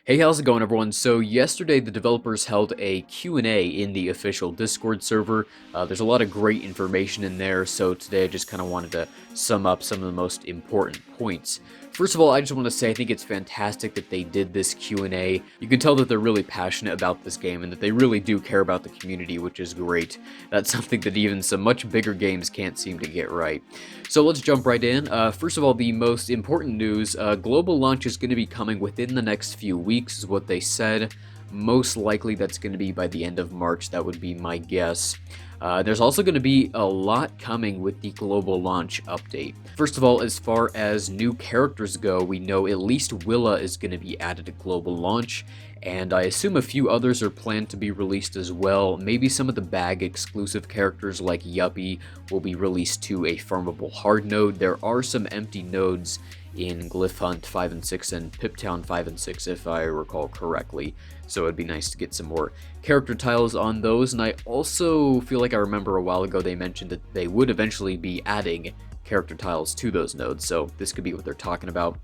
Hey, how's it going, everyone? So yesterday, the developers held a Q&A in the official Discord server. There's a lot of great information in there, so today I just kind of wanted to sum up some of the most important points. First of all, I just want to say I think it's fantastic that they did this Q&A. You can tell that they're really passionate about this game and that they really do care about the community, which is great. That's something that even some much bigger games can't seem to get right. So let's jump right in. First of all, the most important news, global launch is going to be coming within the next few weeks, is what they said. Most likely that's going to be by the end of March, that would be my guess. There's also going to be a lot coming with the global launch update. First of all, as far as new characters go, we know at least Willa is going to be added to global launch, and I assume a few others are planned to be released as well. Maybe some of the bag exclusive characters like Yuppie will be released to a farmable hard node. There are some empty nodes in Glyph Hunt 5 and 6 and Piptown 5 and 6 if I recall correctly, so it'd be nice to get some more character tiles on those. And I also feel like I remember a while ago they mentioned that they would eventually be adding character tiles to those nodes, so this could be what they're talking about.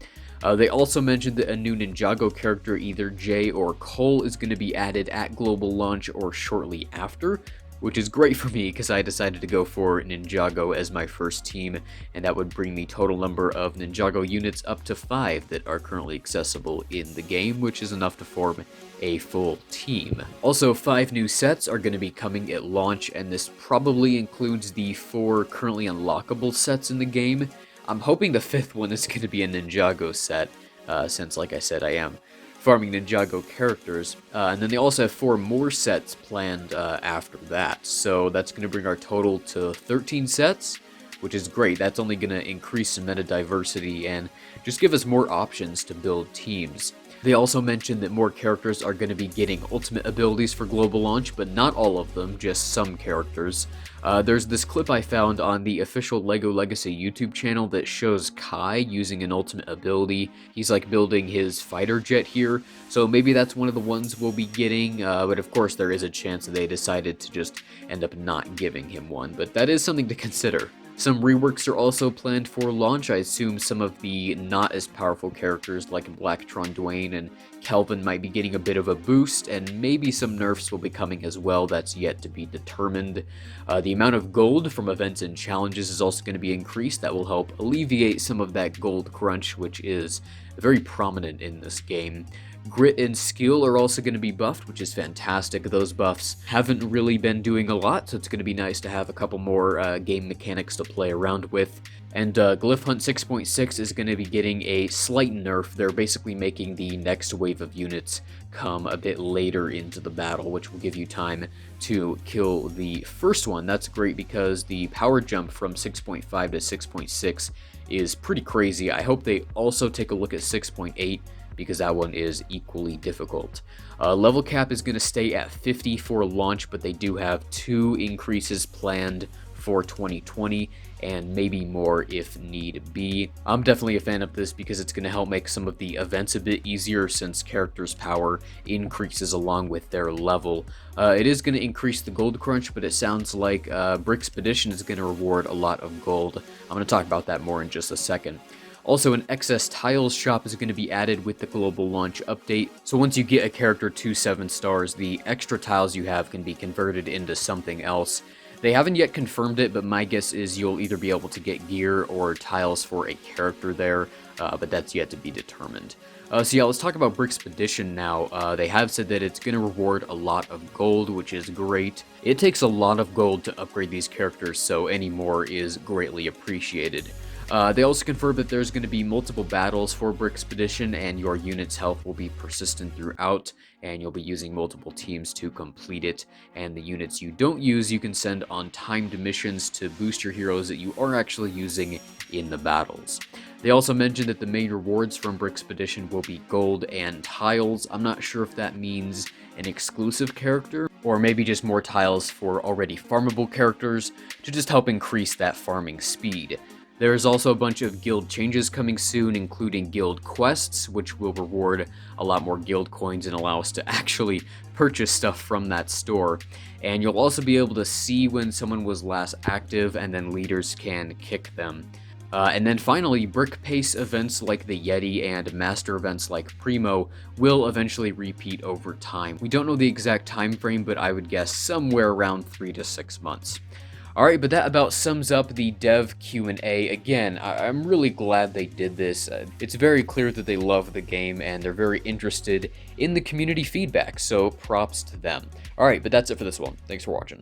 They also mentioned that a new Ninjago character, either Jay or Cole, is going to be added at global launch or shortly after, which is great for me because I decided to go for Ninjago as my first team, and that would bring the total number of Ninjago units up to 5 that are currently accessible in the game, which is enough to form a full team. Also, 5 new sets are going to be coming at launch, and this probably includes the 4 currently unlockable sets in the game. I'm hoping the 5th one is going to be a Ninjago set, since, like I said, I am farming Ninjago characters, and then they also have 4 more sets planned after that, so that's going to bring our total to 13 sets, which is great. That's only going to increase some meta diversity and just give us more options to build teams. They also mentioned that more characters are going to be getting ultimate abilities for global launch, but not all of them, just some characters. There's this clip I found on the official LEGO Legacy YouTube channel that shows Kai using an ultimate ability. He's like building his fighter jet here, so maybe that's one of the ones we'll be getting, but of course there is a chance that they decided to just end up not giving him one, but that is something to consider. Some reworks are also planned for launch. I assume some of the not as powerful characters like Blacktron Dwayne and Kelvin might be getting a bit of a boost, and maybe some nerfs will be coming as well. That's yet to be determined. The amount of gold from events and challenges is also going to be increased. That will help alleviate some of that gold crunch, which is very prominent in this game. Grit and skill are also going to be buffed, which is fantastic. Those buffs haven't really been doing a lot, so it's going to be nice to have a couple more game mechanics to play around with. And Glyph Hunt 6.6 is going to be getting a slight nerf. They're basically making the next wave of units come a bit later into the battle, which will give you time to kill the first one. That's great because the power jump from 6.5 to 6.6 is pretty crazy. I hope they also take a look at 6.8, because that one is equally difficult. Level cap is going to stay at 50 for launch, but they do have 2 increases planned for 2020, and maybe more if need be. I'm definitely a fan of this because it's going to help make some of the events a bit easier since characters' power increases along with their level. It is going to increase the gold crunch, but it sounds like Brickspedition is going to reward a lot of gold. I'm going to talk about that more in just a second. Also, an excess tiles shop is going to be added with the global launch update, so once you get a character to 7 stars, the extra tiles you have can be converted into something else. They haven't yet confirmed it, but my guess is you'll either be able to get gear or tiles for a character there, but that's yet to be determined. So yeah, let's talk about Brickspedition now. They have said that it's going to reward a lot of gold, which is great. It takes a lot of gold to upgrade these characters, so any more is greatly appreciated. They also confirmed that there's going to be multiple battles for Brickspedition, and your unit's health will be persistent throughout, and you'll be using multiple teams to complete it, and the units you don't use you can send on timed missions to boost your heroes that you are actually using in the battles. They also mentioned that the main rewards from Brickspedition will be gold and tiles. I'm not sure if that means an exclusive character, or maybe just more tiles for already farmable characters to just help increase that farming speed. There's also a bunch of guild changes coming soon, including guild quests, which will reward a lot more guild coins and allow us to actually purchase stuff from that store. And you'll also be able to see when someone was last active, and then leaders can kick them. And then finally, brick pace events like the Yeti and master events like Primo will eventually repeat over time. We don't know the exact time frame, but I would guess somewhere around 3 to 6 months. Alright, but that about sums up the dev Q&A. Again, I'm really glad they did this. It's very clear that they love the game and they're very interested in the community feedback, so props to them. Alright, but that's it for this one. Thanks for watching.